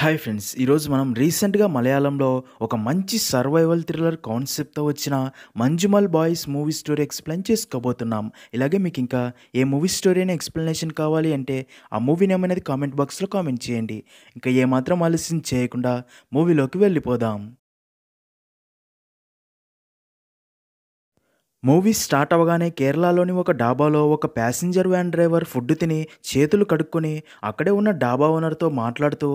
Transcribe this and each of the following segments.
Hi friends! ఈరోజు మనం రీసెంట్‌గా మలయాళంలో ఒక మంచి సర్వైవల్ థ్రిల్లర్ కాన్సెప్ట్‌తో వచ్చిన 'Manjummel boys' movie story explain చేసుకోబోతున్నాం. ఇలాగే మీకింకా ఏ మూవీ స్టోరీ అయినా ఎక్స్‌ప్లనేషన్ కావాలి అంటే ఆ మూవీ నేమ్ అనేది కామెంట్ బాక్స్‌లో కామెంట్ చేయండి. ఇంకా ఏమాత్రం ఆలస్యం చేయకుండా మూవీలోకి వెళ్ళిపోదాం. మూవీ స్టార్ట్ అవ్వగానే కేరళలోని ఒక డాబాలో ఒక ప్యాసింజర్ వ్యాన్ డ్రైవర్ ఫుడ్ తిని చేతులు కడుక్కొని అక్కడే ఉన్న డాబా ఓనర్తో మాట్లాడుతూ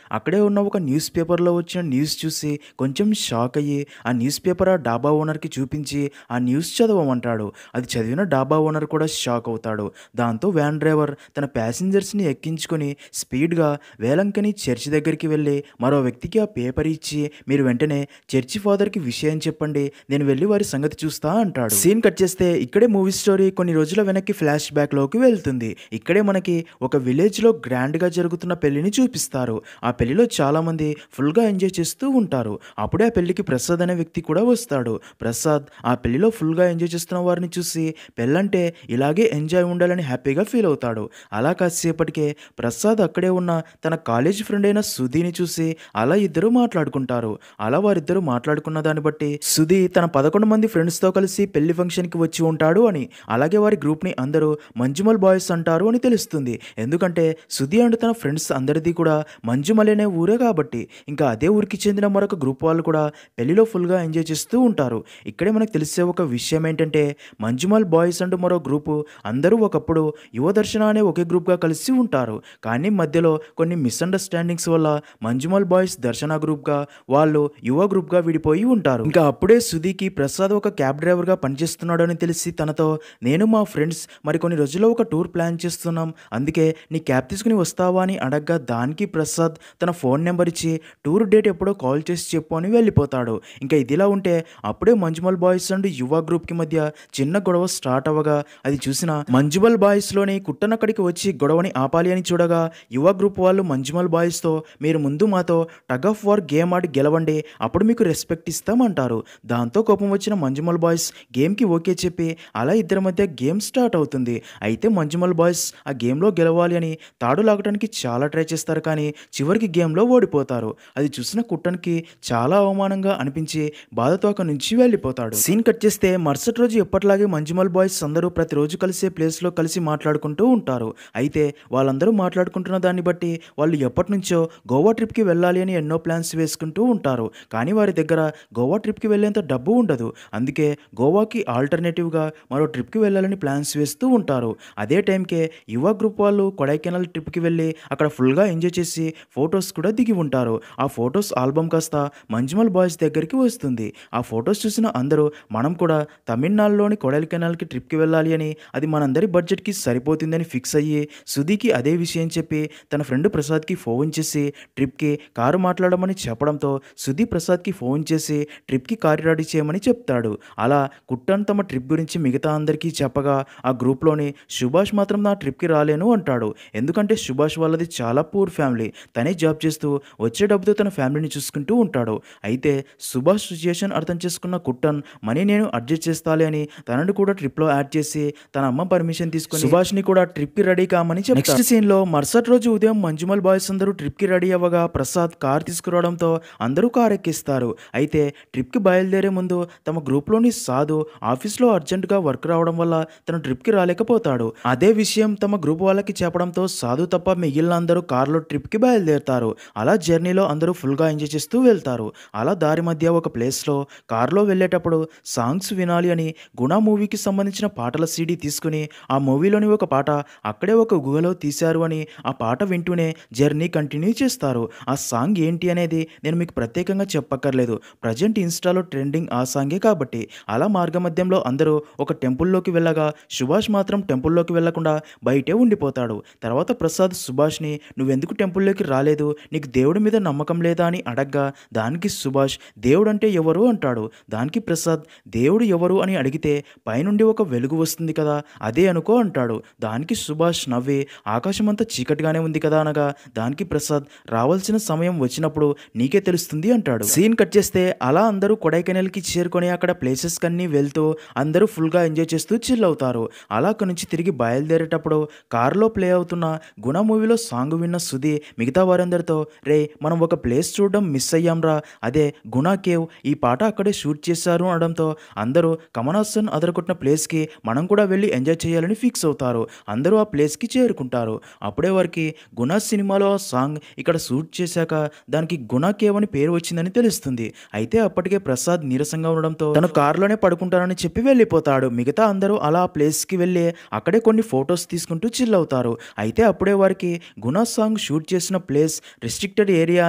అక్కడే ఉన్న ఒక న్యూస్ పేపర్లో వచ్చిన న్యూస్ చూసి కొంచెం షాక్ అయ్యి ఆ న్యూస్ పేపర్ ఆ డాబా ఓనర్కి చూపించి ఆ న్యూస్ చదవమంటాడు. అది చదివిన డాబా ఓనర్ కూడా షాక్ అవుతాడు. దాంతో వ్యాన్ డ్రైవర్ తన ప్యాసింజర్స్ని ఎక్కించుకొని స్పీడ్గా వేలంకని చర్చి దగ్గరికి వెళ్ళి మరో వ్యక్తికి ఆ పేపర్ ఇచ్చి మీరు వెంటనే చర్చి ఫాదర్కి విషయం చెప్పండి, నేను వెళ్ళి వారి సంగతి చూస్తా అంటాడు. సీన్ కట్ చేస్తే ఇక్కడే మూవీ స్టోరీ కొన్ని రోజుల వెనక్కి ఫ్లాష్ బ్యాక్ లోకి వెళ్తుంది. ఇక్కడే మనకి ఒక విలేజ్ లో గ్రాండ్ గా జరుగుతున్న పెళ్లిని చూపిస్తారు. ఆ పెళ్లిలో చాలా మంది ఫుల్ గా ఎంజాయ్ చేస్తూ ఉంటారు. అప్పుడే ఆ పెళ్లికి ప్రసాద్ అనే వ్యక్తి కూడా వస్తాడు. ప్రసాద్ ఆ పెళ్లిలో ఫుల్ గా ఎంజాయ్ చేస్తున్న వారిని చూసి పెళ్ళంటే ఇలాగే ఎంజాయ్ ఉండాలని హ్యాపీగా ఫీల్ అవుతాడు. అలా కాసేపటికే ప్రసాద్ అక్కడే ఉన్న తన కాలేజ్ ఫ్రెండ్ అయిన సుధీని చూసి అలా ఇద్దరు మాట్లాడుకుంటారు. అలా వారిద్దరూ మాట్లాడుకున్న దాన్ని బట్టి సుధీ తన 11 మంది ఫ్రెండ్స్తో కలిసి పెళ్లి ఫంక్షన్కి వచ్చి ఉంటాడు అని, అలాగే వారి గ్రూప్ని అందరూ మంజుమల్ బాయ్స్ అంటారు అని తెలుస్తుంది. ఎందుకంటే సుధీ అండ్ తన ఫ్రెండ్స్ అందరిది కూడా మంజుమల్ అనే ఊరే కాబట్టి. ఇంకా అదే ఊరికి చెందిన మరొక గ్రూప్ వాళ్ళు కూడా పెళ్లిలో ఫుల్గా ఎంజాయ్ చేస్తూ ఉంటారు. ఇక్కడే మనకు తెలిసే ఒక విషయం ఏంటంటే మంజుమల్ బాయ్స్ అండ్ మరో గ్రూపు అందరూ ఒకప్పుడు యువదర్శన అనే ఒకే గ్రూప్గా కలిసి ఉంటారు. కానీ మధ్యలో కొన్ని మిస్అండర్స్టాండింగ్స్ వల్ల మంజుమల్ బాయ్స్ దర్శన గ్రూప్గా, వాళ్ళు యువ గ్రూప్గా విడిపోయి ఉంటారు. ఇంకా అప్పుడే సుధీకి ప్రసాద్ ఒక క్యాబ్ డ్రైవర్గా పనిచేస్తున్నాడు అని తెలిసి తనతో నేను మా ఫ్రెండ్స్ మరికొన్ని రోజుల్లో ఒక టూర్ ప్లాన్ చేస్తున్నాం, అందుకే నీ క్యాబ్ తీసుకుని వస్తావా అని అడగ్గా దానికి ప్రసాద్ తన ఫోన్ నెంబర్ ఇచ్చి టూర్ డేట్ ఎప్పుడో కాల్ చేసి చెప్పు అని వెళ్ళిపోతాడు. ఇంకా ఇదిలా ఉంటే అప్పుడే మంజుమల్ బాయ్స్ అండ్ యువ గ్రూప్కి మధ్య చిన్న గొడవ స్టార్ట్ అవ్వగా అది చూసిన మంజుమల్ బాయ్స్లోని కుట్టన్ అక్కడికి వచ్చి గొడవని ఆపాలి అని చూడగా యువ గ్రూప్ వాళ్ళు మంజుమల్ బాయ్స్తో మీరు ముందు మాతో టగ్ ఆఫ్ వార్ గేమ్ ఆడి గెలవండి, అప్పుడు మీకు రెస్పెక్ట్ ఇస్తామంటారు. దాంతో కోపం వచ్చిన మంజుమల్ బాయ్స్ గేమ్కి ఓకే చెప్పి అలా ఇద్దరి మధ్య గేమ్ స్టార్ట్ అవుతుంది. అయితే మంజుమల్ బాయ్స్ ఆ గేమ్లో గెలవాలి అని తాడు లాగడానికి చాలా ట్రై చేస్తారు, కానీ చివరికి గేమ్లో ఓడిపోతారు. అది చూసిన కుట్టన్కి చాలా అవమానంగా అనిపించి బాధతో అక్కడి నుంచి వెళ్ళిపోతాడు. సీన్ కట్ చేస్తే మరుసటి రోజు ఎప్పటిలాగే మంజుమల్ బాయ్స్ అందరూ ప్రతిరోజు కలిసే ప్లేస్లో కలిసి మాట్లాడుకుంటూ ఉంటారు. అయితే వాళ్ళందరూ మాట్లాడుకుంటున్న దాన్ని బట్టి వాళ్ళు ఎప్పటి నుంచో గోవా ట్రిప్కి వెళ్ళాలి అని ఎన్నో ప్లాన్స్ వేసుకుంటూ ఉంటారు. కానీ వారి దగ్గర గోవా ట్రిప్కి వెళ్ళేంత డబ్బు ఉండదు. అందుకే గోవాకి ఆల్టర్నేటివ్గా మరో ట్రిప్కి వెళ్ళాలని ప్లాన్స్ వేస్తూ ఉంటారు. అదే టైంకే యువ గ్రూప్ వాళ్ళు కొడైకెనాల్ ట్రిప్కి వెళ్ళి అక్కడ ఫుల్గా ఎంజాయ్ చేసి ఫొటోస్ కూడా దిగి ఉంటారు. ఆ ఫొటోస్ ఆల్బమ్ కాస్త మంజుమల్ బాయ్స్ దగ్గరికి వస్తుంది. ఆ ఫొటోస్ చూసిన అందరూ మనం కూడా తమిళనాడులోని కొడైకెనాల్కి ట్రిప్కి వెళ్ళాలి అని, అది మనందరి బడ్జెట్కి సరిపోతుందని ఫిక్స్ అయ్యి సుధీకి అదే విషయం చెప్పి తన ఫ్రెండ్ ప్రసాద్కి ఫోన్ చేసి ట్రిప్కి కారు మాట్లాడమని చెప్పడంతో సుధీ ప్రసాద్కి ఫోన్ చేసి ట్రిప్కి కారు రెడీ చేయమని చెప్తాడు. అలా కుట్టన్ తమ ట్రిప్ గురించి మిగతా అందరికీ చెప్పగా ఆ గ్రూప్లోని సుభాష్ మాత్రం నా ట్రిప్కి రాలేను అంటాడు. ఎందుకంటే సుభాష్ వాళ్ళది చాలా పూర్ ఫ్యామిలీ, తనే జాబ్ చేస్తూ వచ్చే డబ్బుతో తన ఫ్యామిలీని చూసుకుంటూ ఉంటాడు. అయితే సుభాష్ సిచ్యుయేషన్ అర్థం చేసుకున్న కుట్టన్ మనీ నేను అడ్జస్ట్ చేస్తాలే అని తనని కూడా ట్రిప్లో యాడ్ చేసి తన అమ్మ పర్మిషన్ తీసుకుని సుభాష్ని కూడా ట్రిప్కి రెడీ కామని చెప్తాడు. నెక్స్ట్ సీన్లో మరుసటి రోజు ఉదయం మంజుమల్ బాయ్స్ అందరూ ట్రిప్కి రెడీ అవ్వగా ప్రసాద్ కార్ తీసుకురావడంతో అందరూ కార్ ఎక్కిస్తారు. అయితే ట్రిప్కి బయలుదేరే ముందు తమ గ్రూప్లోని సాధు ఆఫీస్లో అర్జెంటుగా వర్క్ రావడం వల్ల తను ట్రిప్కి రాలేకపోతాడు. అదే విషయం తమ గ్రూప్ వాళ్ళకి చెప్పడంతో సాధు తప్ప మిగిలిన అందరూ కార్లో ట్రిప్కి బయలుదేరుతారు. అలా జర్నీలో అందరూ ఫుల్గా ఎంజాయ్ చేస్తూ వెళ్తారు. అలా దారి మధ్య ఒక ప్లేస్లో కార్లో వెళ్ళేటప్పుడు సాంగ్స్ వినాలి అని గుణ మూవీకి సంబంధించిన పాటల సీడీ తీసుకుని ఆ మూవీలోని ఒక పాట అక్కడే ఒక గుహలో తీశారు అని ఆ పాట వింటూనే జర్నీ కంటిన్యూ చేస్తారు. ఆ సాంగ్ ఏంటి అనేది నేను మీకు ప్రత్యేకంగా చెప్పక్కర్లేదు, ప్రజెంట్ ఇన్స్టాలో ట్రెండింగ్ ఆ సాంగే కాబట్టి. అలా మార్గమధ్యంలో అందరూ ఒక టెంపుల్లోకి వెళ్ళగా సుభాష్ మాత్రం టెంపుల్లోకి వెళ్లకుండా బయటే ఉండిపోతాడు. తర్వాత ప్రసాద్ సుభాష్ని నువ్వెందుకు టెంపుల్లోకి రాలేదు, నీకు దేవుడి మీద నమ్మకం లేదా అని అడగ్గా దానికి సుభాష్ దేవుడంటే ఎవరు అంటాడు. దానికి ప్రసాద్ దేవుడు ఎవరు అని అడిగితే పైనుండి ఒక వెలుగు వస్తుంది కదా అదే అనుకో అంటాడు. దానికి సుభాష్ నవ్వి ఆకాశమంతా చీకటిగానే ఉంది కదా అనగా దానికి ప్రసాద్ రావాల్సిన సమయం వచ్చినప్పుడు నీకే తెలుస్తుంది అంటాడు. సీన్ కట్ చేస్తే అలా అందరూ కొడైకెనాల్కి చేరుకొని అక్కడ ప్లేసెస్ ఏరియాలన్నీ వెళ్తూ అందరూ ఫుల్గా ఎంజాయ్ చేస్తూ చిల్ అవుతారు. అలా అక్కడి నుంచి తిరిగి బయలుదేరేటప్పుడు కారులో ప్లే అవుతున్న 'గుణ' మూవీలో సాంగ్ విన్న సుధీ మిగతా వారందరితో "రేయ్! మనం ఒక ప్లేస్ చూడడం మిస్ అయ్యాంరా, అదే 'గుణ కేవ్', ఈ పాట అక్కడే షూట్ చేశారు" అనడంతో అందరూ కమల్ హాసన్ అదరగొట్టిన ప్లేస్‌కి మనం కూడా వెళ్ళి ఎంజాయ్ చేయాలని ఫిక్స్ అవుతారు. అందరూ ఆ ప్లేస్‌కి చేరుకుంటారు. అప్పుడే వారికి 'గుణ' సినిమాలో ఆ సాంగ్ ఇక్కడ షూట్ చేశాక దానికి 'గుణ కేవ్' అని పేరు వచ్చిందని తెలుస్తుంది. అయితే అప్పటికే ప్రసాద్ నీరసంగా ఉండడంతో తను కారులోనే పడుకుంటానని చెప్పి వెళ్ళిపోతాడు. మిగతా అందరూ అలా ఆ ప్లేస్‌కి వెళ్ళి అక్కడే కొన్ని ఫొటోస్ తీసుకుంటూ చిల్ అవుతారు. అయితే అప్పుడే వారికి 'గుణ' సాంగ్ షూట్ చేసిన ప్లేస్ రిస్ట్రిక్టెడ్ ఏరియా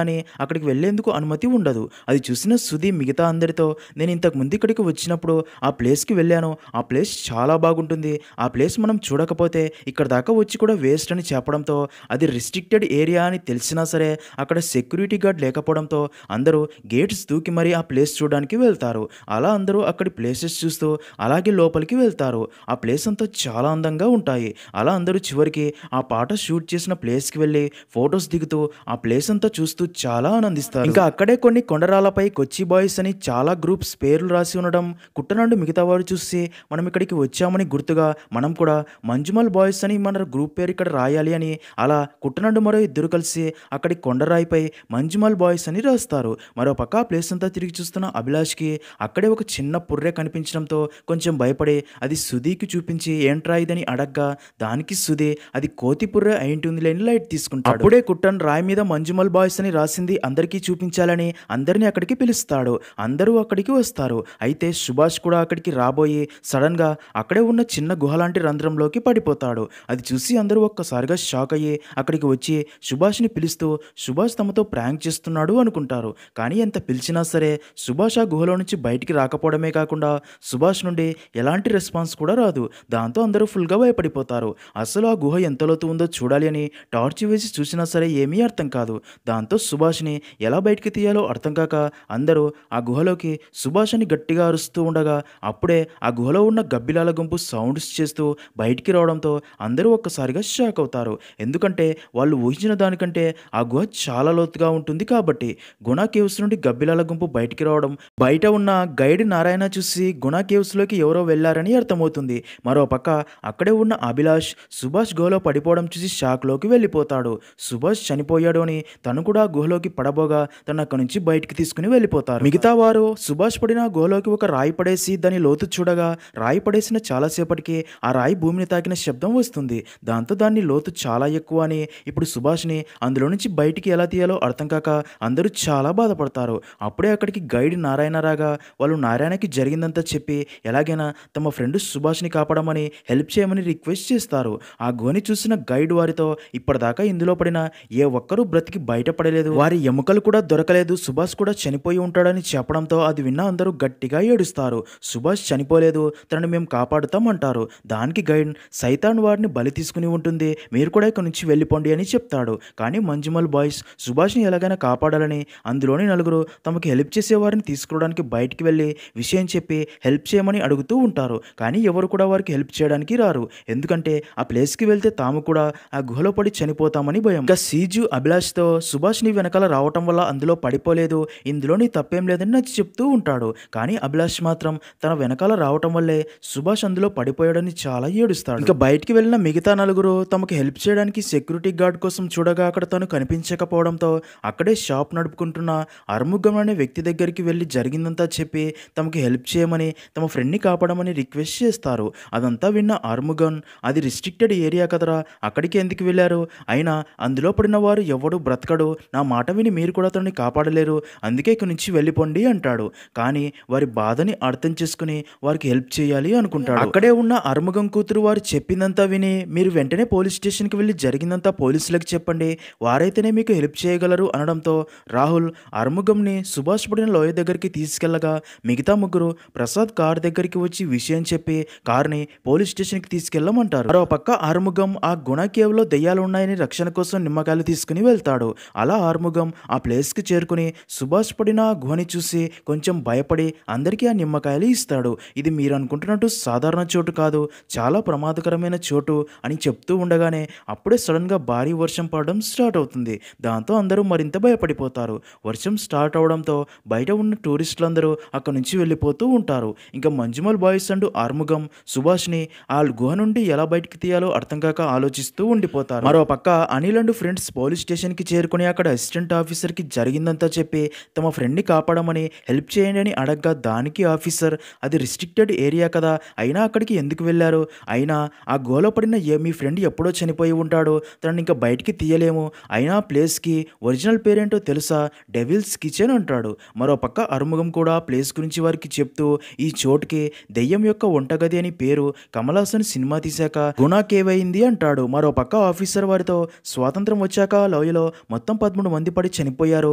అని అక్కడికి వెళ్ళేందుకు అనుమతి ఉండదు. అది చూసిన సుధీ మిగతా అందరితో "నేను ఇంతకు ముందు ఇక్కడికి వచ్చినప్పుడు ఆ ప్లేస్‌కి వెళ్ళాను. ఆ ప్లేస్ చాలా బాగుంటుంది. ఆ ప్లేస్ మనం చూడకపోతే ఇక్కడ దాకా వచ్చి కూడా వేస్ట్" అని చెప్పడంతో అది రిస్ట్రిక్టెడ్ ఏరియా అని తెలిసినా సరే అక్కడ సెక్యూరిటీ గార్డ్ లేకపోవడంతో అందరూ గేట్స్ దూకి మరీ ఆ ప్లేస్ చూడడానికి వెళ్తారు. అలా అందరూ అక్కడి ప్లేసెస్ చూస్తూ అలాగే లోపలికి వెళ్తారు. ఆ ప్లేస్ అంతా చాలా అందంగా ఉంటాయి. అలా అందరూ చివరికి ఆ పాట షూట్ చేసిన ప్లేస్‌కి వెళ్ళి ఫోటోస్ దిగుతూ ఆ ప్లేస్ అంతా చూస్తూ చాలా ఆనందిస్తారు. ఇంకా అక్కడే కొన్ని కొండరాలపై కొచ్చి బాయ్స్ అని చాలా గ్రూప్స్ పేర్లు రాసి ఉండడం కుట్టనండు మిగతా వారు చూసి మనం ఇక్కడికి వచ్చామని గుర్తుగా మనం కూడా మంజుమల్ బాయ్స్ అని మన గ్రూప్ పేరు ఇక్కడ రాయాలి అని అలా కుట్టనండు మరో ఇద్దరు కలిసి అక్కడి కొండరాయిపై మంజుమల్ బాయ్స్ అని రాస్తారు. మరోపక్క ఆ ప్లేస్ అంతా తిరిగి చూస్తున్న అభిలాష్‌కి అక్కడే ఒక చిన్న పుర్రె కనిపించడంతో కొంచెం భయపడి అది సుధీకి చూపించి ఏంట్రా ఇదని అడగ్గా దానికి సుధీ అది కోతి పుర్రె అయింటుందిలే అని లైట్ తీసుకుంటాడు. అప్పుడే కుట్టన్ రాయి మీద మంజుమల్ బాయ్స్ అని రాసింది అందరికీ చూపించాలని అందరినీ అక్కడికి పిలుస్తాడు. అందరూ అక్కడికి వస్తారు. అయితే సుభాష్ కూడా అక్కడికి రాబోయి సడన్‌గా అక్కడే ఉన్న చిన్న గుహ లాంటి రంధ్రంలోకి పడిపోతాడు. అది చూసి అందరూ ఒక్కసారిగా షాక్ అయ్యి అక్కడికి వచ్చి సుభాష్‌ని పిలుస్తూ సుభాష్ తమతో ప్రాంక్ చేస్తున్నాడు అనుకుంటారు. కానీ ఎంత పిలిచినా సరే సుభాష్ ఆ గుహలో నుంచి బయటికి రాకపోవడమే కాకుండా సుభాష్ నుండి ఎలాంటి రెస్పాన్స్ కూడా రాదు. దాంతో అందరూ ఫుల్గా భయపడిపోతారు. అసలు ఆ గుహ ఎంత లోతు ఉందో చూడాలి అని టార్చ్ వేసి చూసినా సరే ఏమీ అర్థం కాదు. దాంతో సుభాష్ని ఎలా బయటికి తీయాలో అర్థం కాక అందరూ ఆ గుహలోకి సుభాష్ అని గట్టిగా అరుస్తూ ఉండగా అప్పుడే ఆ గుహలో ఉన్న గబ్బిలాల గుంపు సౌండ్స్ చేస్తూ బయటికి రావడంతో అందరూ ఒక్కసారిగా షాక్ అవుతారు. ఎందుకంటే వాళ్ళు ఊహించిన దానికంటే ఆ గుహ చాలా లోతుగా ఉంటుంది కాబట్టి. గుణ కేవ్స్ నుండి గబ్బిలాల గుంపు బయటికి రావడం బయట ఉన్న గైడ్ నారాయణ చూసి గుణ కేవ్స్లోకి ఎవరో వెళ్లారని అర్థమవుతుంది. మరోపక్క అక్కడే ఉన్న అభిలాష్ సుభాష్ గుహలో పడిపోవడం చూసి షాక్లోకి వెళ్ళిపోతాడు. సుభాష్ చనిపోయాడు అని తను కూడా గుహలోకి పడబోగా తను అక్కడి నుంచి బయటికి తీసుకుని వెళ్ళిపోతారు. మిగతా వారు సుభాష్ పడిన గుహలోకి ఒక రాయి పడేసి దాని లోతు చూడగా రాయి పడేసిన చాలాసేపటికి ఆ రాయి భూమిని తాకిన శబ్దం వస్తుంది. దాంతో దాన్ని లోతు చాలా ఎక్కువ అని ఇప్పుడు సుభాష్ని అందులో నుంచి బయటికి ఎలా తీయాలో అర్థం కాక అందరూ చాలా బాధపడతారు. అప్పుడే అక్కడికి గైడ్ నారాయణ రాగా వాళ్ళు నారాయణకి జరిగిందంతా చెప్పి ఎలాగైనా తమ ఫ్రెండ్ సుభాష్ని కాపాడమని హెల్ప్ చేయమని రిక్వెస్ట్ చేస్తారు. ఆ గుహని చూసిన గైడ్ వారితో ఇప్పటిదాకా ఇందులో పడిన ఏ ఒక్కరూ బ్రతికి బయటపడలేదు, వారి ఎముకలు కూడా దొరకలేదు, సుభాష్ కూడా చనిపోయి ఉంటాడని చెప్పడంతో అది విన్న అందరూ గట్టిగా ఏడుస్తారు. సుభాష్ చనిపోలేదు, తనని మేము కాపాడుతాం అంటారు. దానికి గైడ్ సైతాన్ వారిని బలి తీసుకుని ఉంటుంది, మీరు కూడా ఇక్కడ నుంచి వెళ్ళిపోండి అని చెప్తాడు. కానీ మంజుమల్ బాయ్స్ సుభాష్ని ఎలాగైనా కాపాడాలని అందులోని నలుగురు తమకు హెల్ప్ చేసే వారిని తీసుకోవడానికి బయటికి వెళ్ళి విషయం చెప్పి హెల్ప్ చేయమని అడుగుతూ ఉంటారు. కానీ ఎవరు కూడా వారికి హెల్ప్ చేయడానికి రారు. ఎందుకంటే ఆ ప్లేస్కి వెళ్తే తాము కూడా ఆ గుహలో పడి చనిపోతామని భయం. ఇంకా సీజు అభిలాష్తో సుభాష్ నీ వెనకాల రావటం వల్ల అందులో పడిపోలేదు, ఇందులో నీ తప్పేం లేదని నచ్చి చెప్తూ ఉంటాడు. కానీ అభిలాష్ మాత్రం తన వెనకాల రావటం వల్లే సుభాష్ అందులో పడిపోయాడని చాలా ఏడుస్తాడు. ఇంకా బయటికి వెళ్ళిన మిగతా నలుగురు తమకు హెల్ప్ చేయడానికి సెక్యూరిటీ గార్డ్ కోసం చూడగా అక్కడ తను కనిపించకపోవడంతో అక్కడే షాప్ నడుపుకుంటున్న అర్ముగం అనే వ్యక్తి దగ్గరికి వెళ్ళి జరిగిందంతా చెప్పి తమకు హెల్ప్ చేయమని తమ ఫ్రెండ్ని కాపాడమని రిక్వెస్ట్ చేస్తారు. అదంతా విన్న ఆర్ముగన్ అది రిస్ట్రిక్టెడ్ ఏరియా కదరా, అక్కడికి ఎందుకు వెళ్ళారు, అయినా అందులో పడిన వారు ఎవడు బ్రతకడు, నా మాట విని మీరు కూడా అతన్ని కాపాడలేరు, అందుకే ఇక్కడి నుంచి వెళ్ళిపోండి అంటాడు. కానీ వారి బాధని అర్థం చేసుకుని వారికి హెల్ప్ చేయాలి అనుకుంటాడు. అక్కడే ఉన్న అర్ముగం కూతురు వారు చెప్పిందంతా విని మీరు వెంటనే పోలీస్ స్టేషన్కి వెళ్ళి జరిగిందంతా పోలీసులకు చెప్పండి, వారైతేనే మీకు హెల్ప్ చేయగలరు అనడంతో రాహుల్ అర్ముగంని సుభాష్ పడిన లోయ దగ్గరికి తీసుకెళ్లగా మిగతా ముగ్గురు ప్రసాద్ కార్ దగ్గరికి వచ్చి విషయం చెప్పి కార్ని పోలీస్ స్టేషన్కి తీసుకెళ్లమంటారు. మరో పక్క ఆర్ముగం ఆ గుణ కేవ్లో దెయ్యాలు ఉన్నాయని రక్షణ కోసం నిమ్మకాయలు తీసుకుని వెళ్తాడు. అలా ఆర్ముగం ఆ ప్లేస్కి చేరుకుని సుభాష్ పడిన ఆ గుహని చూసి కొంచెం భయపడి అందరికీ ఆ నిమ్మకాయలు ఇస్తాడు. ఇది మీరు అనుకుంటున్నట్టు సాధారణ చోటు కాదు, చాలా ప్రమాదకరమైన చోటు అని చెప్తూ ఉండగానే అప్పుడే సడన్గా భారీ వర్షం పడడం స్టార్ట్ అవుతుంది. దాంతో అందరూ మరింత భయపడిపోతారు. వర్షం స్టార్ట్ అవడంతో బయట ఉన్న టూరిస్టులందరూ అక్కడి నుంచి వెళ్ళిపోతూ ఉంటారు. ఇంకా మంజుమల్ బాయ్స్ అండ్ ఆర్ముగం సుభాష్ని ఆ గుహ నుండి ఎలా బయటికి తీయాలో అర్థం కాక ఆలోచిస్తూ ఉండిపోతారు. మరో పక్క అనిల్ అండ్ ఫ్రెండ్స్ పోలీస్ స్టేషన్కి చేరుకుని అక్కడ అసిస్టెంట్ ఆఫీసర్కి జరిగిందంతా చెప్పి తమ ఫ్రెండ్ని కాపాడమని హెల్ప్ చేయండి అని అడగ్గా దానికి ఆఫీసర్ అది రిస్ట్రిక్టెడ్ ఏరియా కదా, అయినా అక్కడికి ఎందుకు వెళ్ళారు, అయినా ఆ గుహలో పడిన మీ ఫ్రెండ్ ఎప్పుడో చనిపోయి ఉంటాడు, తనని ఇంకా బయటికి తీయలేము, అయినా ప్లేస్కి ఒరిజినల్ పేరేంటో తెలుసా, డెవిల్స్ కిచెన్ అంటాడు. మరో పక్క అరుముగం కూడా ప్లేస్ గురించి వారికి చెప్తూ ఈ చోటుకి దెయ్యం యొక్క వంటగది అని పేరు, కమల్ హాసన్ సినిమా తీశాక గుణా కేవ్ అయింది అంటాడు. మరో పక్క ఆఫీసర్ వారితో స్వాతంత్రం వచ్చాక లోయలో మొత్తం 13 మంది పడి చనిపోయారు,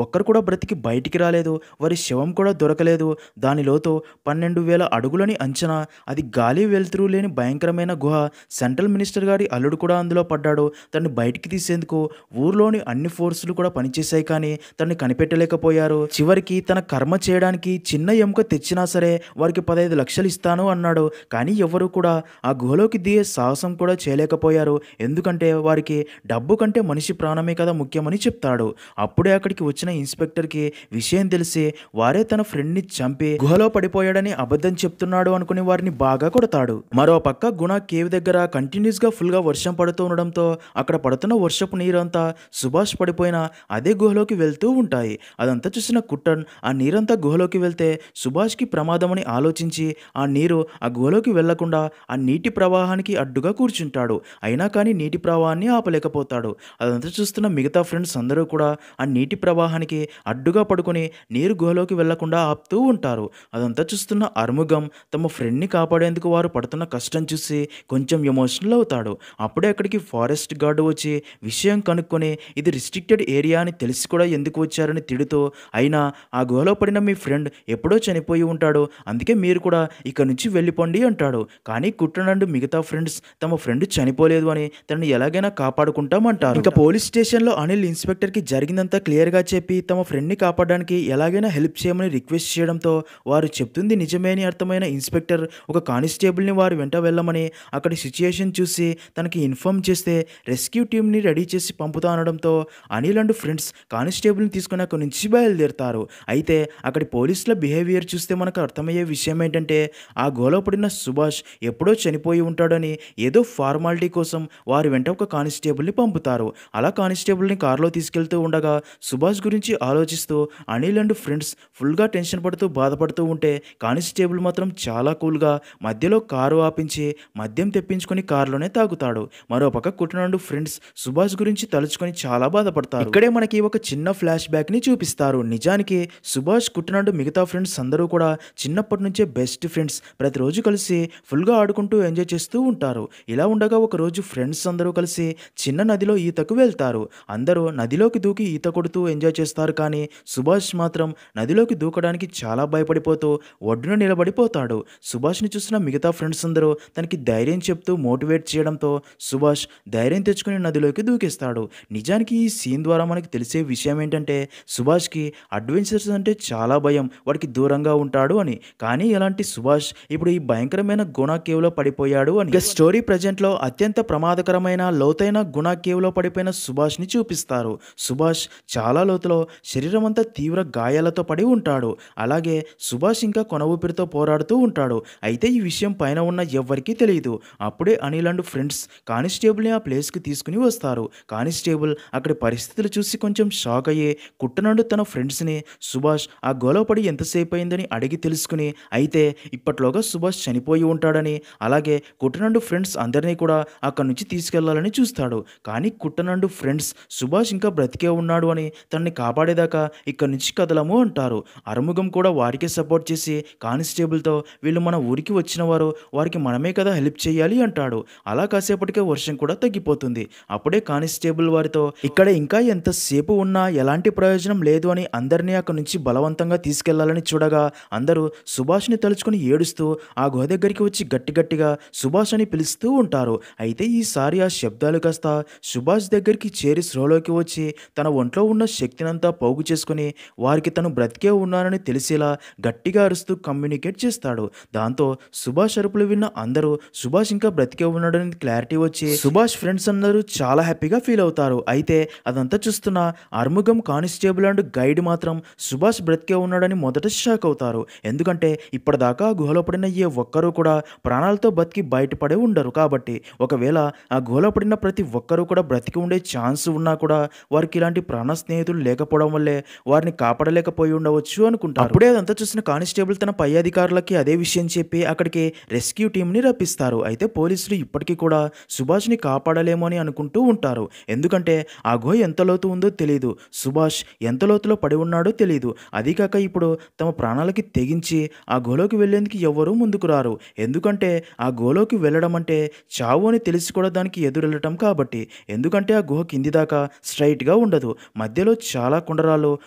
ఒక్కరు కూడా బ్రతికి బయటికి రాలేదు, వారి శవం కూడా దొరకలేదు, దాని లోతు 12,000 అడుగులని అంచనా, అది గాలి వెలుతురు లేని భయంకరమైన గుహ, సెంట్రల్ మినిస్టర్ గారి అల్లుడు కూడా అందులో పడ్డాడు, తనని బయటికి తీసేందుకు ఊర్లోని అన్ని ఫోర్సులు కూడా పనిచేశాయి కానీ తనని కనిపెట్టలేకపోయారు, చివరికి తన కర్మ చేయడానికి చిన్న ఎముక తెచ్చినా సరే వారికి 15 లక్షలు ఇస్తాను అన్నాడు, కానీ ఎవరు కూడా ఆ గుహలోకి దిగే సాహసం కూడా చేయలేకపోయారు, ఎందుకంటే వారికి డబ్బు కంటే మనిషి ప్రాణమే కదా ముఖ్యమని చెప్తాడు. అప్పుడే అక్కడికి వచ్చిన ఇన్స్పెక్టర్కి విషయం తెలిసి వారే తన ఫ్రెండ్ని చంపి గుహలో పడిపోయాడని అబద్ధం చెప్తున్నాడు అనుకుని వారిని బాగా కొడతాడు. మరో పక్క గుణ కేవ్ దగ్గర కంటిన్యూస్గా ఫుల్గా వర్షం పడుతూ ఉండడంతో అక్కడ పడుతున్న వర్షపు నీరంతా సుభాష్ పడిపోయిన అదే గుహలోకి వెళ్తూ ఉంటాయి. అదంతా చూసిన కుట్టన్ ఆ నీరంతా గుహలోకి వెళ్తే సుభాష్కి ప్రమాదమని ఆలోచించి ఆ నీరు ఆ గుహలోకి వెళ్లకుండా ఆ నీటి ప్రవాహానికి అడ్డుగా కూర్చుంటాడు, అయినా కానీ నీటి ప్రవాహాన్ని ఆపలేకపోతాడు. అదంతా చూస్తున్న మిగతా ఫ్రెండ్స్ అందరూ కూడా ఆ నీటి ప్రవాహానికి అడ్డుగా పడుకొని నీరు గుహలోకి వెళ్లకుండా ఆపుతూ ఉంటారు. అదంతా చూస్తున్న అర్ముగం తమ ఫ్రెండ్ని కాపాడేందుకు వారు పడుతున్న కష్టం చూసి కొంచెం ఎమోషనల్ అవుతాడు. అప్పుడే అక్కడికి ఫారెస్ట్ గార్డు వచ్చి విషయం కనుక్కొని ఇది రిస్ట్రిక్టెడ్ ఏరియా అని తెలిసి కూడా ఎందుకు వచ్చారని తిడుతూ, అయినా ఆ గుహలో పడిన మీ ఫ్రెండ్ ఎప్పుడో చనిపోయి ఉంటాడు, అందుకే మీరు కూడా ఇక్కడ నుంచి వెళ్ళిపోండి అంటాడు. కానీ కుట్రనండు మిగతా ఫ్రెండ్స్ తమ ఫ్రెండ్ చనిపోలేదు అని తనని ఎలాగైనా కాపాడుకుంటామంటారు. ఇక పోలీస్ స్టేషన్లో అనిల్ ఇన్స్పెక్టర్కి జరిగిందంతా క్లియర్గా చెప్పి తమ ఫ్రెండ్ని కాపాడడానికి ఎలాగైనా హెల్ప్ చేయమని రిక్వెస్ట్ చేయడంతో వారు చెప్తుంది నిజమే అని అర్థమైన ఇన్స్పెక్టర్ ఒక కానిస్టేబుల్ని వారి వెంట వెళ్ళమని అక్కడి సిచ్యుయేషన్ చూసి తనకి ఇన్ఫార్మ్ చేస్తే రెస్క్యూ టీమ్ని రెడీ చేసి పంపుతా అనడంతో అనిల్ అండ్ ఫ్రెండ్స్ కానిస్టేబుల్ని తీసుకుని అక్కడి నుంచి బయలుదేరుతారు. అయితే అక్కడి పోలీసుల బిహేవియర్ చూస్తే మనకు అర్థమయ్యే విషయం ఏంటంటే ఆ గోలో పడిన సుభాష్ ఎప్పుడో చనిపోయి ఉంటాడని ఏదో ఫార్మాలిటీ కోసం వారి వెంట ఒక కానిస్టేబుల్ని పంపుతారు. అలా కానిస్టేబుల్ని కారులో తీసుకెళ్తూ ఉండగా సుభాష్ గురించి ఆలోచిస్తూ అనిల్ అండ్ ఫ్రెండ్స్ ఫుల్గా టెన్షన్ పడుతూ బాధపడుతూ ఉంటే కానిస్టేబుల్ మాత్రం చాలా కూల్గా మధ్యలో కారు ఆపించి మద్యం తెప్పించుకొని కారులోనే తాగుతాడు. మరోపక్క కుట్రనండు ఫ్రెండ్స్ సుభాష్ గురించి తలుచుకొని చాలా బాధపడతారు. ఇక్కడే మనకి ఒక చిన్న ఫ్లాష్ బ్యాక్ ని చూపిస్తారు. నిజానికి సుభాష్ కుట్రనండు మిగతా ఫ్రెండ్స్ అందరూ కూడా చిన్నప్పటి నుంచే బెస్ట్ ఫ్రెండ్స్, ప్రతిరోజు కలిసి ఫుల్గా ఆడుకుంటూ ఎంజాయ్ చేస్తూ ఉంటారు. ఇలా ఉండగా ఒకరోజు ఫ్రెండ్స్ అందరూ కలిసి చిన్న నదిలో ఈతకు వెళ్తారు. అందరూ నదిలోకి దూకి ఈత కొడుతూ ఎంజాయ్ చేస్తారు, కానీ సుభాష్ మాత్రం నదిలోకి దూకడానికి చాలా భయపడిపోతూ ఒడ్డున నిలబడిపోతాడు. సుభాష్ని చూసిన మిగతా ఫ్రెండ్స్ అందరూ తనకి ధైర్యం చెప్తూ మోటివేట్ చేయడంతో సుభాష్ ధైర్యం తెచ్చుకుని నదిలోకి దూకేస్తాడు. నిజానికి ఈ సీన్ ద్వారా మనకి తెలిసే విషయం ఏంటంటే సుభాష్కి అడ్వెంచర్స్ అంటే చాలా భయం, వాడికి దూరంగా ఉంటాడు అని. కానీ ఇలాంటి సుభాష్ ఇప్పుడు ఈ భయంకరమైన గుణా కేవ్లో పడిపోయాడు అని. ఇక స్టోరీ ప్రజెంట్లో అత్యంత ప్రమాదకరమైన లోతైన గుణా కేవ్లో పడిపోయిన సుభాష్ని చూపిస్తారు. సుభాష్ చాలా లోతులో శరీరం అంతా తీవ్ర గాయాలతో పడి ఉంటాడు. అలాగే సుభాష్ ఇంకా కొన ఊపిరితో పోరాడుతూ ఉంటాడు. అయితే ఈ విషయం పైన ఉన్న ఎవ్వరికీ తెలియదు. అప్పుడే అనిల్ అండ్ ఫ్రెండ్స్ కానిస్టేబుల్ని ఆ ప్లేస్కి తీసుకుని వస్తారు. కానిస్టేబుల్ అక్కడి పరిస్థితులు చూసి కొంచెం షాక్ అయ్యి కుట్టనండు తన ఫ్రెండ్స్ని సుభాష్ ఆ గొలవపడి ఎంతసేపు అయిందని అడిగి తెలుసుకుని, అయితే ఇప్పట్లోగా సుభాష్ చనిపోయి ఉంటాడని, అలాగే కుట్టనండు ఫ్రెండ్స్ అందరినీ కూడా అక్కడి నుంచి తీసుకెళ్లాలని చూస్తాడు. కానీ కుట్టనండు ఫ్రెండ్స్ సుభాష్ ఇంకా బ్రతికే ఉన్నాడు అని తనని కాపాడేదాకా ఇక్కడి నుంచి కదలము అంటారు. అరుముగం కూడా వారికే సపోర్ట్ చేసి కానిస్టేబుల్తో వీళ్ళు మన ఊరికి వచ్చిన వారు, వారికి మనమే కదా హెల్ప్ చేయాలి అంటాడు. అలా కాసేపటికే వర్షం కూడా తగ్గిపోతుంది. అప్పుడే కానిస్టేబుల్ వారితో ఇక్కడ ఇంకా ఎంతసేపు ఉన్నా ఎలాంటి ప్రయోజనం లేదు అని అందరినీ అక్కడి నుంచి బలవంతంగా తీసుకెళ్లాలని చూడగా అందరూ సుభాష్ని తలుచుకుని ఏడుస్తూ ఆ గుహ దగ్గరికి వచ్చి గట్టిగా సుభాష్ అని పిలుస్తూ ఉంటారు. అయితే ఈసారి ఆ శబ్దాలు కాస్త సుభాష్ దగ్గరికి చేరి స్లోలోకి వచ్చి తన ఒంట్లో ఉన్న శక్తినంతా పోగు చేసుకుని వారికి తను బ్రతికే ఉన్నానని తెలిసేలా గట్టిగా అరుస్తూ కమ్యూనికేట్ చేస్తాడు. దాంతో సుభాష్ అరుపులు విన్న అందరూ సుభాష్ ఇంకా బ్రతికే ఉన్నాడని క్లారిటీ వచ్చి సుభాష్ ఫ్రెండ్స్ అందరూ చాలా హ్యాపీగా ఫీల్ అవుతారు. అయితే అదంతా చూస్తున్న అర్ముగం కానిస్టేబుల్ అండ్ గైడ్ మాత్రం సుభాష్ బ్రతికే ఉన్నాడని మొదట షాక్ అవుతారు. ఎందుకంటే ఇప్పటిదాకా ఆ గుహలో పడిన ఏ ఒక్కరూ కూడా ప్రాణాలతో బతికి బయటపడే ఉండరు. కాబట్టి ఒకవేళ ఆ గుహలో పడిన ప్రతి ఒక్కరూ కూడా బ్రతికి ఉండే ఛాన్స్ ఉన్నా కూడా వారికి ఇలాంటి ప్రాణ స్నేహితులు లేకపోవడం వల్లే వారిని కాపాడలేకపోయి ఉండవచ్చు అనుకుంటారు. అప్పుడే అదంతా చూసిన కానిస్టేబుల్ తన పై అధికారులకి అదే విషయం చెప్పి అక్కడికి రెస్క్యూ టీంని రప్పిస్తారు. అయితే పోలీసులు ఇప్పటికీ కూడా సుభాష్ని కాపాడలేమో అని అనుకుంటూ ఉంటారు. ఎందుకంటే ఆ గుహ ఎంత లోతు ఉందో తెలియదు, సుభాష్ ఎంత లోతులో పడి ఉన్నాడో తెలియదు. అదీకాక ఇప్పుడు తమ ప్రాణాలకి తెగించి ఆ గుహలోకి వెళ్లేందుకు ఎవరూ ముందుకు రారు. ఎందుకంటే ఆ గుహలోకి వెళ్ళడం అంటే చావు అని తెలిసి కూడా దానికి ఎదురెళ్ళటం కాబట్టి. ఎందుకంటే ఆ గుహ కింది దాకా స్ట్రైట్గా ఉండదు, మధ్యలో చాలా కొండరాలు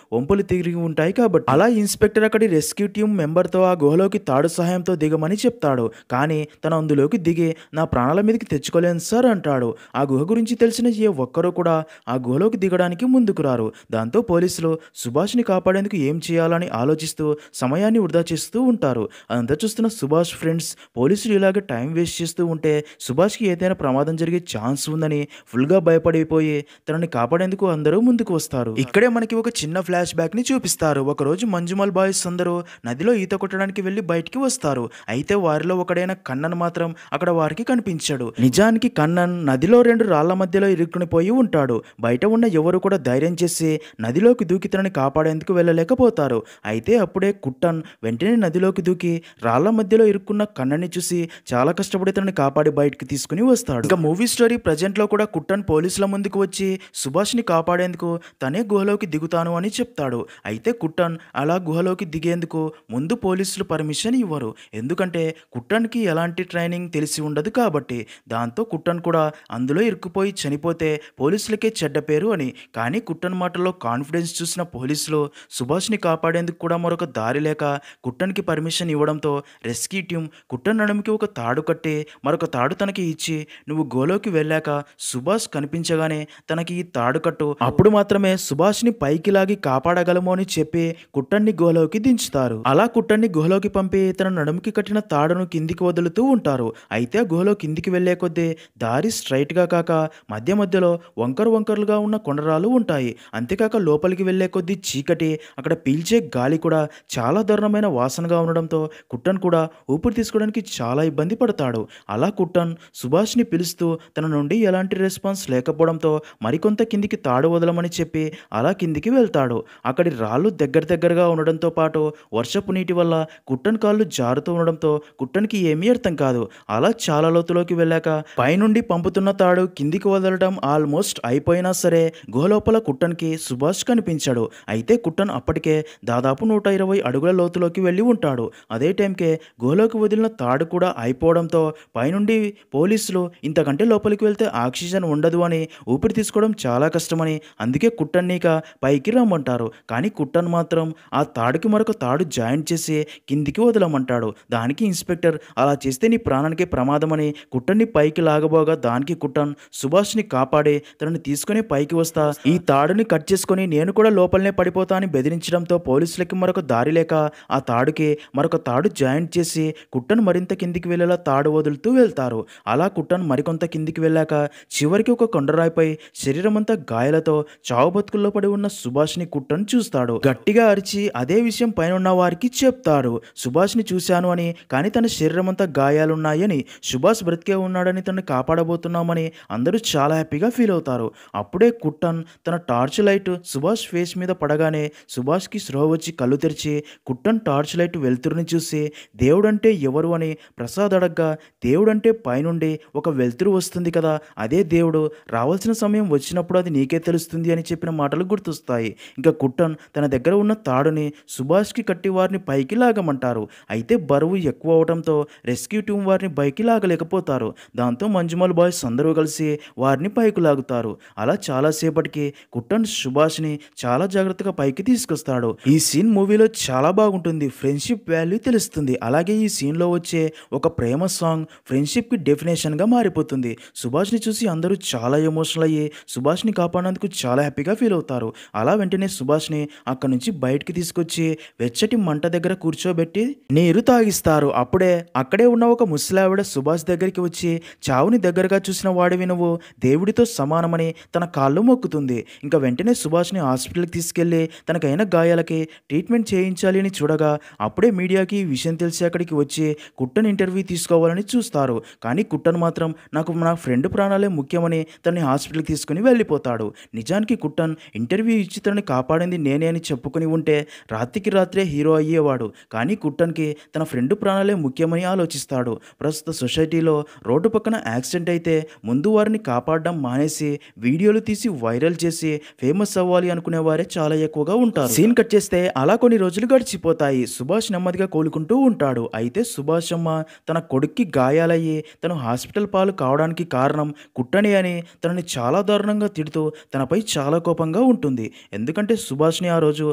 వంపులు తిరిగి ఉంటాయి కాబట్టి. అలా ఇన్స్పెక్టర్ అక్కడి రెస్క్యూ టీం మెంబర్తో ఆ గుహలోకి తాడు సహాయంతో దిగమని చెప్తాడు. కానీ తను అందులోకి దిగి నా ప్రాణాల మీదకి తెచ్చుకోలేను సార్ అంటాడు. ఆ గుహ గురించి తెలిసిన ఏ ఒక్కరూ కూడా ఆ గుహలోకి దిగడానికి ముందుకు రారు. దాంతో పోలీసులు సుభాష్ని కాపాడేందుకు ఏం చేయాలని ఆలోచిస్తూ సమయాన్ని వృధా చేస్తూ ఉంటారు. అదంతా చూస్తున్న సుభాష్ ఫ్రెండ్స్ పోలీసులు ఇలాగే టైం వేస్ట్ చేస్తూ ఉంటే సుభాష్కి ఏదైనా ప్రమాదం జరిగే ఛాన్స్ ఉందని ఫుల్గా భయపడిపోయి తనని కాపాడేందుకు అందరూ ముందుకు వస్తారు. ఇక్కడే మనకి ఒక చిన్న ఫ్లాష్ బ్యాక్ ని చూపిస్తారు. ఒకరోజు మంజుమల్ బాయ్స్ అందరూ నదిలో ఈత కొట్టడానికి వెళ్ళి బయటికి వస్తారు. అయితే వారిలో ఒకడైన కన్నన్ మాత్రం అక్కడ వారికి కనిపించాడు. నిజానికి కన్నన్ నదిలో రెండు రాళ్ల మధ్యలో ఇరుక్కునిపోయి ఉంటాడు. బయట ఉన్న ఎవరు కూడా ధైర్యం చేసి నదిలోకి దూకి తనని కాపాడేందుకు వెళ్ళలేకపోతారు. అయితే అప్పుడే కుట్టన్ వెంటనే నదిలోకి దూకి రాళ్ల మధ్యలో ఇరుక్కున్న కన్నన్ని చూసి చాలా కష్టపడి తనని కాపాడి బయటికి తీసుకుని వస్తాడు. ఇక మూవీ స్టోరీ ప్రజెంట్ లో కూడా కుట్టన్ పోలీసుల ముందుకు వచ్చి సుభాష్ని కాపాడేందుకు తనే గుహలోకి దిగుతాను అని చెప్తాడు. అయితే కుట్టన్ అలా గుహలోకి దిగేందుకు ముందు పోలీసులు పర్మిషన్ ఇవ్వరు. ఎందుకంటే కుట్టన్కి ఎలాంటి ట్రైనింగ్ తెలిసి ఉండదు కాబట్టి. దాంతో కుట్టన్ కూడా అందులో ఇరుక్కుపోయి చనిపోతే పోలీసులకే చెడ్డ పేరు అని. కానీ కుట్టన్ మాటల్లో కాన్ఫిడెన్స్ చూసిన పోలీసులు సుభాష్ని కాపాడేందుకు కూడా మరొక దారి లేక కుట్టన్కి పర్మిషన్ ఇవ్వడంతో రెస్క్యూ టీం కుట్టన్ నడుముకి ఒక తాడు కట్టి మరొక తాడు తనకి ఇచ్చి నువ్వు గోలోకి వెళ్ళాక సుభాష్ కనిపించగానే తనకి ఈ తాడు కట్టు, అప్పుడు మాత్రమే సుభాష్ని పైకి లాగి కాపాడగలము అని చెప్పి కుట్టన్ని గుహలోకి దించుతారు. అలా కుట్టన్ని గుహలోకి పంపి తన నడుముకి కట్టిన తాడును కిందికి వదులుతూ ఉంటారు. అయితే గుహలో కిందికి వెళ్లే కొద్దీ దారి స్ట్రైట్ గా కాక మధ్య మధ్యలో వంకరులుగా ఉన్న కొండరాలు ఉంటాయి. అంతేకాక లోపలికి వెళ్లే కొద్దీ చీకటి, అక్కడ పీల్చే గాలి కూడా చాలా దారుణమైన వాసనగా ఉండడంతో కుట్టన్ కూడా ఊపిరి తీసుకోవడానికి చాలా ఇబ్బంది పడతాడు. అలా కుట్టన్ సుభాష్ని పిలుస్తూ తన నుండి ఎలాంటి రెస్పాన్స్ లేకపోవడంతో మరికొంత కిందికి తాడు వదలమని చెప్పి అలా కిందికి వెళ్తాడు. అక్కడి రాళ్ళు దగ్గరగా ఉండడంతో పాటు వర్షపు నీటి వల్ల కుట్టన్ కాళ్ళు జారుతూ ఉండడంతో కుట్టన్కి ఏమీ అర్థం కాదు. అలా చాలా లోతులోకి వెళ్ళాక పైనుండి పంపుతున్న తాడు కిందికి వదలడం ఆల్మోస్ట్ అయిపోయినా సరే గుహలోపల కుట్టన్కి సుభాష్ కనిపించాడు. అయితే కుట్టన్ అప్పటికే దాదాపు 120 అడుగుల లోతులోకి వెళ్ళి ఉంటాడు. అదే టైంకే గుహలోకి వదిలిన తాడు కూడా అయిపోవడంతో పైనుండి పోలీసులు ఇంతకంటే లోపలికి వెళ్తే ఆక్సిజన్ ఉండదు అని, ఊపిరి తీసుకోవడం చాలా కష్టమని, అందుకే కుట్టన్నీక పైకి రమ్మంటారు. కానీ కుట్టన్ మాత్రం ఆ తాడుకి మరొక తాడు జాయింట్ చేసి కిందికి వదలమంటాడు. దానికి ఇన్స్పెక్టర్ అలా చేస్తే నీ ప్రాణానికి ప్రమాదమని కుట్టన్ని పైకి లాగబోగా దానికి కుట్టన్ సుభాష్ని కాపాడి తనని తీసుకుని పైకి వస్తా ఈ తాడుని కట్ చేసుకుని నేను కూడా లోపలనే పడిపోతా అని బెదిరించడంతో పోలీసులకి మరొక దారి లేక ఆ తాడుకి మరొక తాడు జాయింట్ చేసి కుట్టన్ మరింత కిందికి వెళ్ళేలా తాడు వదులుతూ వెళ్తారు. అలా కుట్టన్ మరికొంత కిందికి వెళ్ళాక చివరికి ఒక కొండరాయిపై శరీరమంతా గాయాలతో చావు బతుకుల్లో పడి ఉన్న సుభాష్ని కుట్టన్ చూస్తాడు. గట్టిగా అరిచి అదే విషయం పైన ఉన్న వారికి చెప్తాడు. సుభాష్ని చూశాను అని, కానీ తన శరీరమంతా గాయాలున్నాయని, సుభాష్ బ్రతికే ఉన్నాడని, తనని కాపాడబోతున్నామని అందరూ చాలా హ్యాపీగా ఫీల్ అవుతారు. అప్పుడే కుట్టన్ తన టార్చ్ లైట్ సుభాష్ ఫేస్ మీద పడగానే సుభాష్కి స్పృహ వచ్చి కళ్ళు తెరిచి కుట్టన్ టార్చ్ లైట్ వెలుతురుని చూసి దేవుడంటే ఎవరు అని ప్రసాద్ అడగ్గా దేవుడంటే పైనుండి ఒక వెలుతురు వస్తుంది కదా, అదే దేవుడు, రావాల్సిన సమయం వచ్చినప్పుడు అది నీకే తెలుస్తుంది అని చెప్పిన మాటలు గుర్తొస్తాయి. ఇంకా కుట్టన్ తన దగ్గర ఉన్న తాడుని సుభాష్కి కట్టి వారిని పైకి లాగమంటారు. అయితే బరువు ఎక్కువ అవడంతో రెస్క్యూ టీం వారిని పైకి లాగలేకపోతారు. దాంతో మంజుమల్ బాయ్స్ అందరూ కలిసి వారిని పైకి లాగుతారు. అలా చాలాసేపటికి కుట్టన్ సుభాష్ని చాలా జాగ్రత్తగా పైకి తీసుకొస్తాడు. ఈ సీన్ మూవీలో చాలా బాగుంటుంది. ఫ్రెండ్షిప్ వాల్యూ తెలుస్తుంది. అలాగే ఈ సీన్లో వచ్చే ఒక ప్రేమ సాంగ్ ఫ్రెండ్షిప్కి డెఫినేషన్గా మారిపోతుంది. సుభాష్ని చూసి అందరూ చాలా ఎమోషనల్ అయ్యి సుభాష్ని కాపాడినందుకు చాలా హ్యాపీగా ఫీల్ అవుతారు. అలా వెంటనే సుభాష్ని అక్కడి నుంచి బయటికి తీసుకొచ్చి వెచ్చటి మంట దగ్గర కూర్చోబెట్టి నీరు తాగిస్తారు. అప్పుడే అక్కడే ఉన్న ఒక ముసలావిడ సుభాష్ దగ్గరికి వచ్చి చావుని దగ్గరగా చూసిన వాడివి నువ్వు, దేవుడితో సమానమని తన కాళ్ళు మొక్కుతుంది. ఇంకా వెంటనే సుభాష్ని హాస్పిటల్కి తీసుకెళ్లి తనకైన గాయాలకి ట్రీట్మెంట్ చేయించాలి అని చూడగా ఉండగా అప్పుడే మీడియాకి ఈ విషయం తెలిసి అక్కడికి వచ్చి కుట్టన్ ఇంటర్వ్యూ తీసుకోవాలని చూస్తారు. కానీ కుట్టన్ మాత్రం నాకు నా ఫ్రెండ్ ప్రాణాలే ముఖ్యమని తనని హాస్పిటల్‌కి తీసుకొని వెళ్ళిపోతాడు. నిజానికి కుట్టన్ ఇంటర్వ్యూ ఇచ్చి తనని కాపాడింది నేనే అని చెప్పుకొని ఉంటే రాత్రికి రాత్రే హీరో అయ్యేవాడు. కానీ కుట్టన్‌కి తన ఫ్రెండ్ ప్రాణాలే ముఖ్యమని ఆలోచిస్తాడు. ప్రస్తుత సొసైటీలో రోడ్డు పక్కన యాక్సిడెంట్ అయితే ముందు వారిని కాపాడడం మానేసి వీడియోలు తీసి వైరల్ చేసి ఫేమస్ అవ్వాలి అనుకునే వారే చాలా ఎక్కువగా ఉంటారు. సీన్ కట్ చేస్తే అలా కొన్ని రోజులు గడిచిపోతాయి. సుభాష్ నెమ్మదిగా కోలుకుంటూ ఉంటాడు. అయితే సుభాష్ అమ్మ తన కొడుక్కి గాయాలయ్యి తను హాస్పిటల్ పాలు కావడానికి కారణం కుట్టనే అని తనని చాలా దారుణంగా తిడుతూ తనపై చాలా కోపంగా ఉంటుంది. ఎందుకంటే సుభాష్ని ఆ రోజు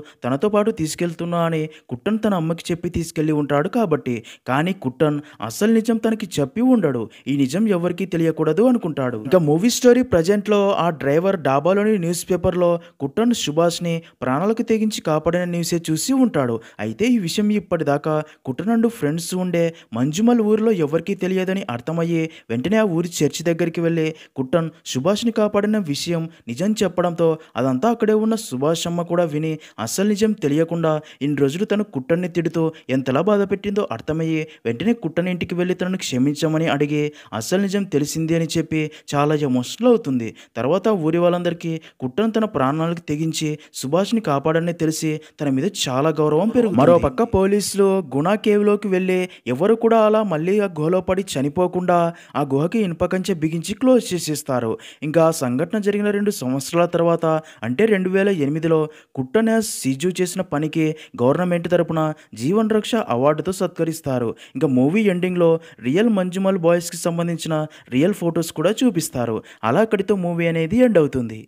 తనతో పాటు తీసుకెళ్తున్నా అని కుట్టన్ తన అమ్మకి చెప్పి తీసుకెళ్లి ఉంటాడు కాబట్టి. కానీ కుట్టన్ అసలు నిజం తనకి చెప్పి ఉండడు. ఈ నిజం ఎవరికీ తెలియకూడదు అనుకుంటాడు. ఇక మూవీ స్టోరీ ప్రజెంట్లో ఆ డ్రైవర్ డాబాలోని న్యూస్ పేపర్లో కుట్టన్ సుభాష్ని ప్రాణాలకు తెగించి కాపాడిన న్యూసే చూసి ఉంటాడు. అయితే ఈ విషయం ఇప్పటిదాకా కుట్టన్ అండ్ ఫ్రెండ్స్ ఉండే మంజుమల్ ఊరిలో ఎవరికీ తెలియదని అర్థమయ్యి వెంటనే ఆ ఊరి చర్చి దగ్గరికి వెళ్ళి కుట్టన్ సుభాష్ని కాపాడిన విషయం నిజం చెప్పడంతో అదంతా అక్కడే ఉన్న సుభాష్ అమ్మ కూడా విని అసలు నిజం తెలియకుండా ఇన్ని రోజులు తను కుట్టన్ని తిడుతూ ఎంతలా బాధ పెట్టిందో అర్థమయ్యి వెంటనే కుట్టన్ ఇంటికి వెళ్ళి తనను క్షమించమని అడిగి అసలు నిజం తెలిసింది అని చెప్పి చాలా ఎమోషనల్ అవుతుంది. తర్వాత ఊరి వాళ్ళందరికీ కుట్టన్ తన ప్రాణాలకు తెగించి సుభాష్ని కాపాడని తెలిసి తన మీద చాలా గౌరవం పెరుగుతుంది. మరోపక్క పోలీసులు గుణా కేవ్లోకి వెళ్ళి ఎవరు కూడా అలా మళ్ళీ ఆ గుహలో పడి చనిపోకుండా ఆ గుహకి ఇనుప కంచె బిగించి క్లోజ్ చేసేస్తారు. ఇంకా ఆ సంఘటన జరిగిన 2 సంవత్సరాల తర్వాత అంటే 2008లో కుట్టన్ సీజు చేసిన పనికి గవర్నమెంట్ తరపున జీవన్ రక్ష అవార్డుతో సత్కరిస్తారు. ఇంకా మూవీ ఎండింగ్లో రియల్ మంజుమల్ బాయ్స్కి సంబంధించిన రియల్ ఫొటోస్ కూడా చూపిస్తారు. అలా అక్కడితో మూవీ అనేది ఎండ్ అవుతుంది.